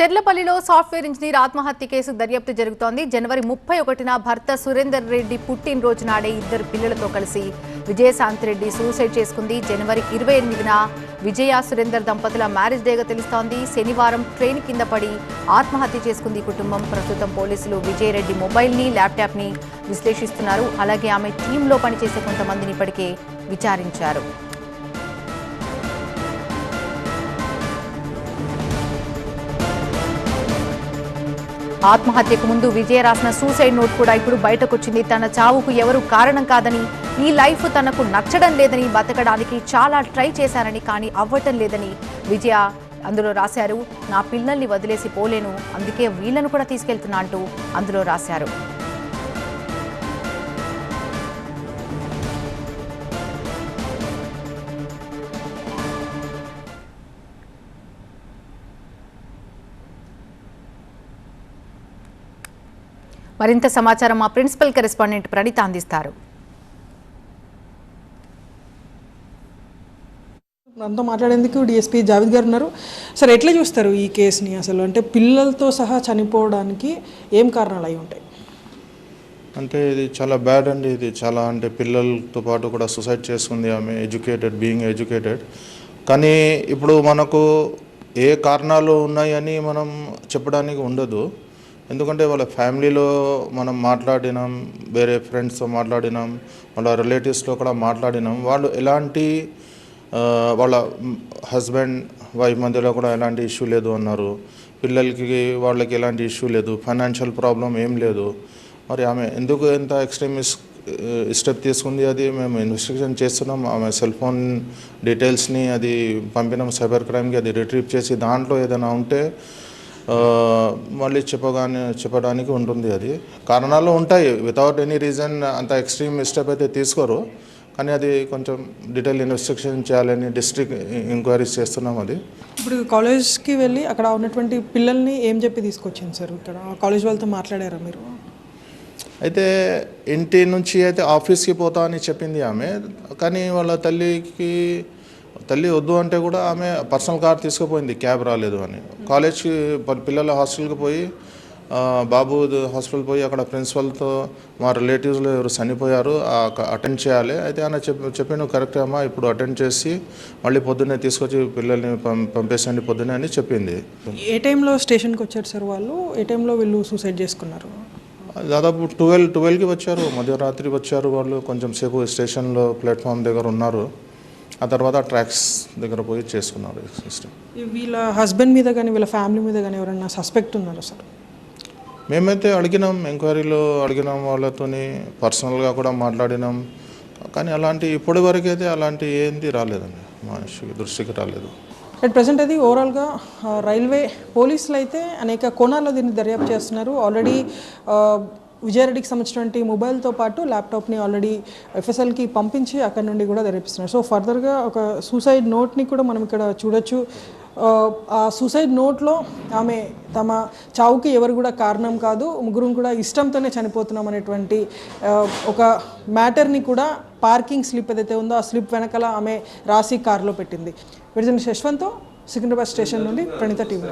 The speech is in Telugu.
చెర్లపల్లిలో సాఫ్ట్వేర్ ఇంజనీర్ ఆత్మహత్య కేసు దర్యాప్తు జరుగుతోంది. జనవరి 31న భర్త సురేందర్ రెడ్డి పుట్టినరోజు నాడే ఇద్దరు పిల్లలతో కలిసి విజయశాంతి రెడ్డి సూసైడ్ చేసుకుంది. జనవరి 28న విజయ సురేందర్ దంపతుల మ్యారేజ్ డేగా తెలుస్తోంది. శనివారం ట్రైన్ కింద పడి ఆత్మహత్య చేసుకుంది కుటుంబం. ప్రస్తుతం పోలీసులు విజయరెడ్డి మొబైల్ని, ల్యాప్టాప్ని విశ్లేషిస్తున్నారు. అలాగే ఆమె టీంలో పనిచేసే కొంతమందిని ఇప్పటికే విచారించారు. ఆత్మహత్యకు ముందు విజయ రాసిన సూసైడ్ నోట్ కూడా ఇప్పుడు బయటకొచ్చింది. తన చావుకు ఎవరు కారణం కాదని, ఈ లైఫ్ తనకు నచ్చడం లేదని, బతకడానికి చాలా ట్రై చేశారని, కానీ అవ్వటం లేదని విజయ అందులో రాశారు. నా పిల్లల్ని వదిలేసి పోలేను, అందుకే వీళ్ళను కూడా తీసుకెళ్తున్నా అంటూ అందులో రాశారు. మరింత సమాచారం మా ప్రిన్సిపల్ కరెస్పాండెంట్ ప్రణీత అందిస్తారు. మనతో మాట్లాడేందుకు డిఎస్పీ జావేద్ గారు ఉన్నారు. సార్, ఎట్లా చూస్తారు ఈ కేసుని? అసలు అంటే పిల్లలతో సహా చనిపోవడానికి ఏం కారణాలు అయి ఉంటాయి? అంటే ఇది చాలా బ్యాడ్ అండి. ఇది చాలా అంటే పిల్లలతో పాటు కూడా సూసైడ్ చేసుకుంది ఆమె, బీయింగ్ ఎడ్యుకేటెడ్. కానీ ఇప్పుడు మనకు ఏ కారణాలు ఉన్నాయని మనం చెప్పడానికి ఉండదు. ఎందుకంటే వాళ్ళ ఫ్యామిలీలో మనం మాట్లాడినాం, వేరే ఫ్రెండ్స్తో మాట్లాడినాం, వాళ్ళ రిలేటివ్స్తో కూడా మాట్లాడినాం. వాళ్ళు ఎలాంటి వాళ్ళ హస్బెండ్ వైఫ్ మధ్యలో కూడా ఎలాంటి ఇష్యూ లేదు అన్నారు. పిల్లలకి వాళ్ళకి ఎలాంటి ఇష్యూ లేదు, ఫైనాన్షియల్ ప్రాబ్లం ఏం లేదు. మరి ఆమె ఎందుకు ఎంత ఎక్స్ట్రీమిస్ట్ స్టెప్ తీసుకుంది అది మేము ఇన్వెస్టిగేషన్ చేస్తున్నాం. ఆమె సెల్ ఫోన్ డీటెయిల్స్ని అది పంపినాం సైబర్ క్రైమ్కి, అది రిట్రీవ్ చేసి దాంట్లో ఏదైనా ఉంటే మళ్ళీ చెప్పడానికి ఉంటుంది. అది కారణాలు ఉంటాయి, వితౌట్ ఎనీ రీజన్ అంత ఎక్స్ట్రీమ్ స్టెప్ అయితే తీసుకోరు. కానీ అది కొంచెం డీటెయిల్ ఇన్వెస్టిగేషన్ చేయాలని డిస్ట్రిక్ట్ ఎంక్వైరీస్ చేస్తున్నాం. అది ఇప్పుడు కాలేజ్కి వెళ్ళి అక్కడ ఉన్నటువంటి పిల్లల్ని ఏం చెప్పి తీసుకొచ్చింది సార్? ఇక్కడ కాలేజ్ వాళ్ళతో మాట్లాడారా మీరు? అయితే ఇంటి నుంచి అయితే ఆఫీస్కి పోతా అని చెప్పింది ఆమె. కానీ వాళ్ళ తల్లి వద్దు అంటే కూడా ఆమె పర్సనల్ కార్ తీసుకుపోయింది, క్యాబ్ రాలేదు అని. కాలేజ్కి పిల్లల హాస్టల్కి పోయి బాబు హాస్పిటల్ పోయి అక్కడ ప్రిన్సిపల్తో మా రిలేటివ్స్లో ఎవరు చనిపోయారు అటెండ్ చేయాలి. అయితే ఆయన చెప్పాను, కరెక్ట్ అమ్మా, ఇప్పుడు అటెండ్ చేసి మళ్ళీ పొద్దున్నే తీసుకొచ్చి పిల్లల్ని పంపేసండి పొద్దున్నే అని చెప్పింది. ఏ టైంలో స్టేషన్కి వచ్చారు సార్ వాళ్ళు? ఏ టైంలో వీళ్ళు సూసైడ్ చేసుకున్నారు? దాదాపు 12కి వచ్చారు, మధ్యరాత్రి వచ్చారు వాళ్ళు. కొంచెం సేపు స్టేషన్లో ప్లాట్ఫామ్ దగ్గర ఉన్నారు. ఆ తర్వాత ట్రాక్స్ దగ్గర పోయి చేసుకున్నారు సిస్టమ్. వీళ్ళ హస్బెండ్ మీద కానీ వీళ్ళ ఫ్యామిలీ మీద కానీ ఎవరైనా సస్పెక్ట్ ఉన్నారా సార్? మేమైతే అడిగినాం, ఎంక్వైరీలో అడిగినాం, వాళ్ళతోని పర్సనల్గా కూడా మాట్లాడినాం. కానీ అలాంటి ఇప్పటి వరకు అయితే అలాంటి ఏంది రాలేదండి, మా దృష్టికి రాలేదు. అట్ ప్రజెంట్ అది ఓవరాల్గా రైల్వే పోలీసులు అయితే అనేక కోణాల్లో దీన్ని దర్యాప్తు చేస్తున్నారు. ఆల్రెడీ విజయారెడ్డికి సంబంధించినటువంటి మొబైల్తో పాటు ల్యాప్టాప్ని ఆల్రెడీ ఎఫ్ఎస్ఎల్కి పంపించి అక్కడ నుండి కూడా దర్యాపిస్తున్నారు. సో ఫర్దర్గా ఒక సూసైడ్ నోట్ని కూడా మనం ఇక్కడ చూడొచ్చు. ఆ సూసైడ్ నోట్లో ఆమె తమ చావుకి ఎవరు కూడా కారణం కాదు, ముగ్గురు కూడా ఇష్టంతోనే చనిపోతున్నాం అనేటువంటి ఒక మ్యాటర్ని కూడా పార్కింగ్ స్లిప్ ఏదైతే ఉందో ఆ స్లిప్ వెనకాల ఆమె రాసి కారులో పెట్టింది. విజయన్ శశ్వంతో సికింద్రాబాద్ స్టేషన్ నుండి ప్రణీత టీవీ.